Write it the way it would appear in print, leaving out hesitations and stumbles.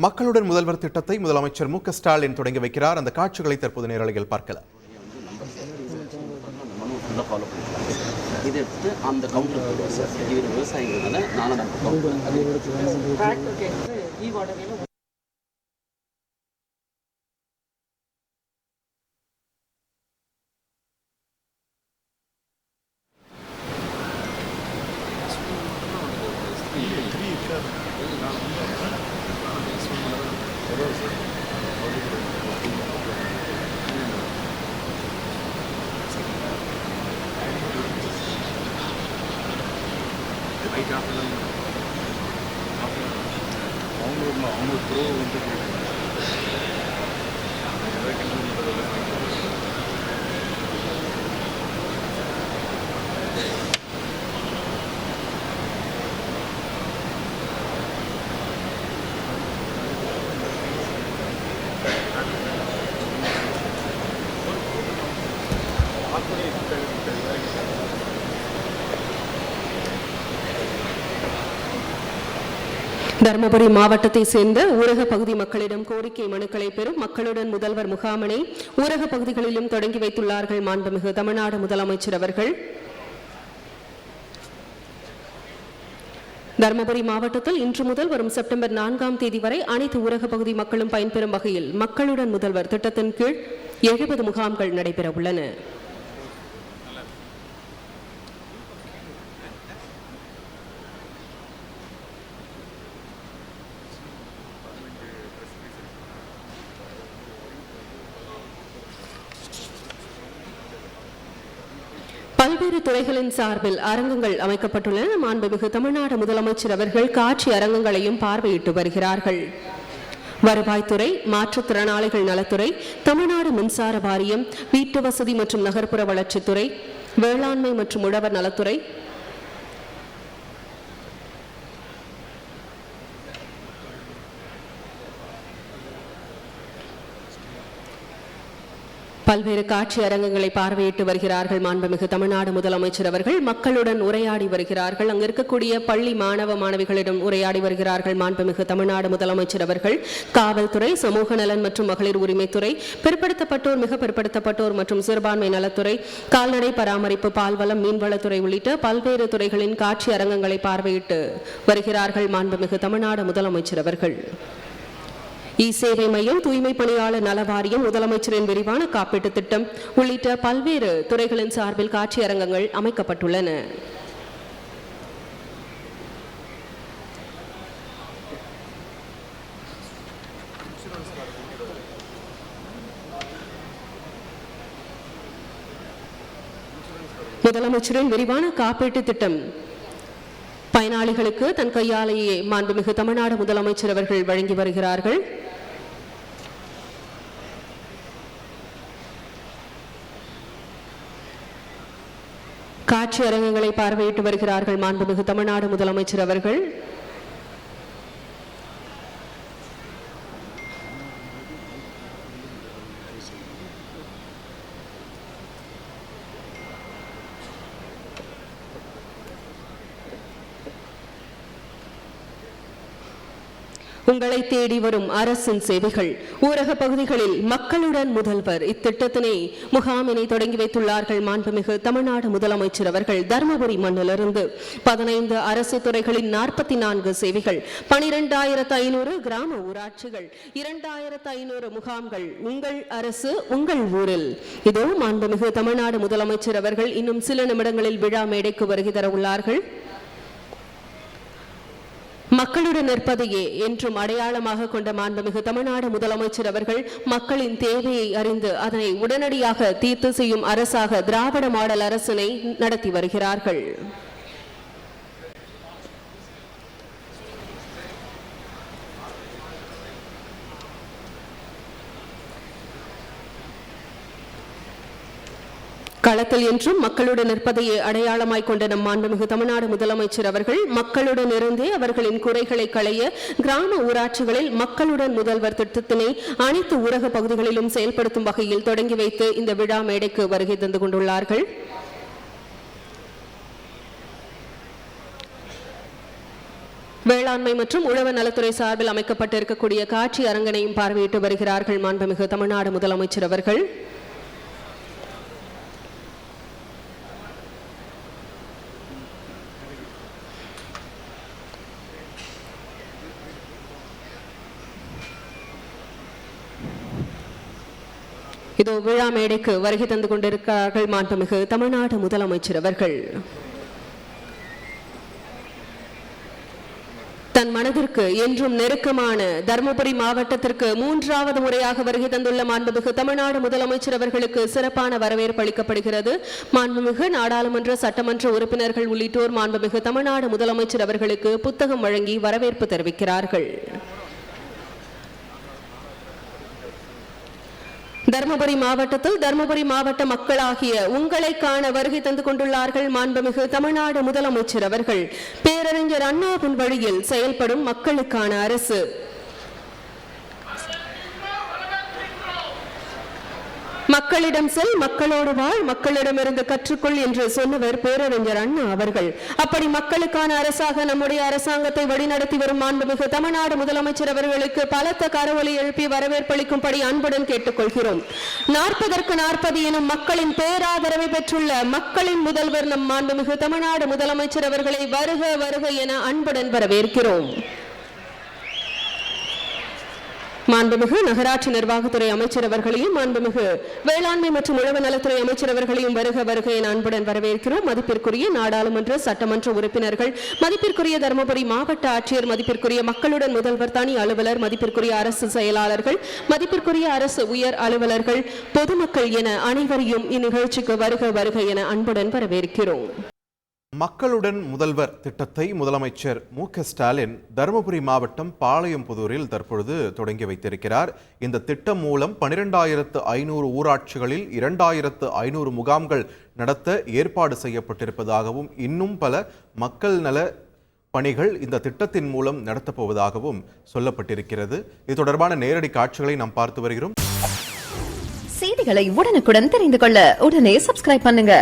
மக்களுடன் முதல்வர் திட்டத்தை முதலமைச்சர் மு க ஸ்டாலின் தொடங்கி வைக்கிறார். அந்த காட்சிகளை தற்போது நேரலையில் பார்க்கலாம். இதை எடுத்துட்டு அந்த கவுண்டர் போடுவார் சார். இவர் விவசாயிங்கிறதுனால நானும் தருமபுரி மாவட்டத்தை சேர்ந்த ஊரக பகுதி மக்களிடம் கோரிக்கை மனுக்களை பெறும் மக்களுடன் முதல்வர் முகாமினை ஊரக பகுதிகளிலும் தொடங்கி வைத்துள்ளார்கள் மாண்புமிகு தமிழ்நாடு முதலமைச்சர் அவர்கள். தருமபுரி மாவட்டத்தில் இன்று முதல் வரும் செப்டம்பர் 4ஆம் தேதி வரை அனைத்து ஊரக பகுதி மக்களும் பயன்பெறும் வகையில் மக்களுடன் முதல்வர் திட்டத்தின் கீழ் 70 முகாம்கள் நடைபெற உள்ளன. பல்வேறு துறைகளின் சார்பில் அரங்கங்கள் அமைக்கப்பட்டுள்ளன. மாண்புமிகு தமிழ்நாடு முதலமைச்சர் அவர்கள் காட்சி அரங்கங்களையும் பார்வையிட்டு வருகிறார்கள். வருவாய்த்துறை, மாற்றுத்திறனாளிகள் நலத்துறை, தமிழ்நாடு மின்சார வாரியம், வீட்டு வசதி மற்றும் நகர்ப்புற வளர்ச்சித்துறை, வேளாண்மை மற்றும் உழவர் நலத்துறை, பல்வேறு காட்சி அரங்கங்களை பார்வையிட்டு வருகிறார்கள். மாண்புமிகு தமிழ்நாடு முதலமைச்சர் அவர்கள் மக்களுடன் உரையாடி வருகிறார்கள். அங்கு இருக்கக்கூடிய பள்ளி மாணவ மாணவிகளிடம் உரையாடி வருகிறார்கள். மாண்புமிகு தமிழ்நாடு முதலமைச்சர் அவர்கள் காவல்துறை, சமூக நலன் மற்றும் மகளிர் உரிமைத்துறை, பிற்படுத்தப்பட்டோர், மிக பிற்படுத்தப்பட்டோர் மற்றும் சிறுபான்மை நலத்துறை, கால்நடை பராமரிப்பு, பால்வளம், மீன்வளத்துறை உள்ளிட்ட பல்வேறு துறைகளின் காட்சி அரங்கங்களை பார்வையிட்டு வருகிறார்கள். மாண்புமிகு தமிழ்நாடு முதலமைச்சர் அவர்கள் சேவை மையம், தூய்மை பணியாளர் நலவாரியம், முதலமைச்சரின் விரிவான காப்பீட்டு திட்டம் உள்ளிட்ட பல்வேறு துறைகளின் சார்பில் காட்சி அரங்கங்கள் அமைக்கப்பட்டுள்ளன. முதலமைச்சரின் விரிவான காப்பீட்டு திட்டம் பயனாளிகளுக்கு தன் கையாலேயே மாண்புமிகு தமிழ்நாடு முதலமைச்சர் அவர்கள் வழங்கி வருகிறார்கள். காட்சி அரங்கங்களை பார்வையிட்டு வருகிறார்கள் மாண்புமிகு தமிழ்நாடு முதலமைச்சர் அவர்கள். உங்களை தேடி வரும் அரசின் சேவைகள், ஊரக பகுதிகளில் மக்களுடன் முதல்வர் இத்திட்டத்தினை முகாமினை தொடங்கி வைத்துள்ளார்கள் மாண்புமிகு தமிழ்நாடு முதலமைச்சர் அவர்கள். தருமபுரி மண்ணிலிருந்து 15 அரசு துறைகளின் 44 சேவைகள், 12,500 கிராம ஊராட்சிகள், 2,500 முகாம்கள், உங்கள் அரசு உங்கள் ஊரில். இதோ மாண்புமிகு தமிழ்நாடு முதலமைச்சர் அவர்கள் இன்னும் சில நிமிடங்களில் விழா மேடைக்கு வருகை தர உள்ளார்கள். மக்களுடன் நிற்பதையே என்றும் அடையாளமாக கொண்ட மாண்புமிகு தமிழ்நாடு முதலமைச்சர் அவர்கள் மக்களின் தேவையை அறிந்து அதனை உடனடியாக தீர்த்து செய்யும் அரசாக திராவிட மாடல் அரசினை நடத்தி வருகிறார்கள். களத்தில் என்றும் மக்களுடன் நிற்பதையே அடையாளமாய் கொண்ட நம் மாண்புமிகு தமிழ்நாடு முதலமைச்சர் அவர்கள் மக்களுடன் இருந்தே அவர்களின் குறைகளை களைய கிராம ஊராட்சிகளில் மக்களுடன் முதல்வர் திட்டத்தினை அனைத்து ஊரக பகுதிகளிலும் செயல்படுத்தும் வகையில் தொடங்கி வைத்து இந்த விழா மேடைக்கு வருகை தந்து கொண்டுள்ளார்கள். வேளாண்மை மற்றும் உழவு நலத்துறை சார்பில் அமைக்கப்பட்டிருக்கக்கூடிய காட்சி அரங்கினையும் பார்வையிட்டு வருகிறார்கள் மாண்புமிகு தமிழ்நாடு முதலமைச்சர் அவர்கள். இதோ விழா மேடைக்கு வருகை தந்து கொண்டிருக்கிறார்கள் மாண்புமிகு தமிழ்நாடு முதலமைச்சர் அவர்கள். தன் மனதிற்கு என்றும் நெருக்கமான தருமபுரி மாவட்டத்திற்கு 3வது முறையாக வருகை தந்துள்ள மாண்புமிகு தமிழ்நாடு முதலமைச்சர் அவர்களுக்கு சிறப்பான வரவேற்பு அளிக்கப்படுகிறது. மாண்புமிகு நாடாளுமன்ற சட்டமன்ற உறுப்பினர்கள் உள்ளிட்டோர் மாண்புமிகு தமிழ்நாடு முதலமைச்சர் அவர்களுக்கு புத்தகம் வழங்கி வரவேற்பு தெரிவிக்கிறார்கள். தருமபுரி மாவட்டத்தில் தருமபுரி மாவட்ட மக்களாகிய உங்களை காண வருகை தந்து கொண்டுள்ளார்கள் மாண்புமிகு தமிழ்நாடு முதலமைச்சர் அவர்கள். பேரறிஞர் அண்ணாவின் வழியில் செயல்படும் மக்களுக்கான அரசு. மக்களிடம் செல், மக்களோடு வாழ், மக்களிடமிருந்து கற்றுக்கொள் என்று சொன்னவர் பேரறிஞர் அண்ணா அவர்கள். அப்படி மக்களுக்கான அரசாக நம்முடைய அரசாங்கத்தை வழிநடத்தி வரும் மாண்புமிகு தமிழ்நாடு முதலமைச்சர் அவர்களுக்கு பலத்த கரவொலி எழுப்பி வரவேற்பளிக்கும்படி அன்புடன் கேட்டுக்கொள்கிறோம். 40ற்கு 40 எனும் மக்களின் பேராதரவை பெற்றுள்ள மக்களின் முதல்வர் நம் மாண்புமிகு தமிழ்நாடு முதலமைச்சர் அவர்களை வருக வருக என அன்புடன் வரவேற்கிறோம். மாண்புமிகு நகராட்சி நிர்வாகத்துறை அமைச்சர் அவர்களையும் மாண்புமிகு வேளாண்மை மற்றும் உழவு நலத்துறை அமைச்சர் அவர்களையும் வருக வருக என அன்புடன் வரவேற்கிறோம். மதிப்பிற்குரிய நாடாளுமன்ற சட்டமன்ற உறுப்பினர்கள், மதிப்பிற்குரிய தருமபுரி மாவட்ட ஆட்சியர், மதிப்பிற்குரிய மக்களுடன் முதல்வர் தனி அலுவலர், மதிப்பிற்குரிய அரசு செயலாளர்கள், மதிப்பிற்குரிய அரசு உயர் அலுவலர்கள், பொதுமக்கள் என அனைவரையும் இந்நிகழ்ச்சிக்கு வருக வருக என அன்புடன் வரவேற்கிறோம். மக்களுடன் முதல்வர் திட்டத்தை முதலமைச்சர் ஸ்டாலின் தருமபுரி மாவட்டம் பாளையம்புதூரில் தற்பொழுது தொடங்கி வைத்திருக்கிறார். இந்த திட்டம் மூலம் 12,500 ஊராட்சிகளில் 2,500 முகாம்கள் நடத்த ஏற்பாடு செய்யப்பட்டிருப்பதாகவும் இன்னும் பல மக்கள் நல பணிகள் இந்த திட்டத்தின் மூலம் நடத்தப்போவதாகவும் சொல்லப்பட்டிருக்கிறது. இது தொடர்பான நேரடி காட்சிகளை நாம் பார்த்து வருகிறோம். செய்திகளை உடனுக்குடன் தெரிந்து கொள்ள உடனே சப்ஸ்கிரைப் பண்ணுங்க.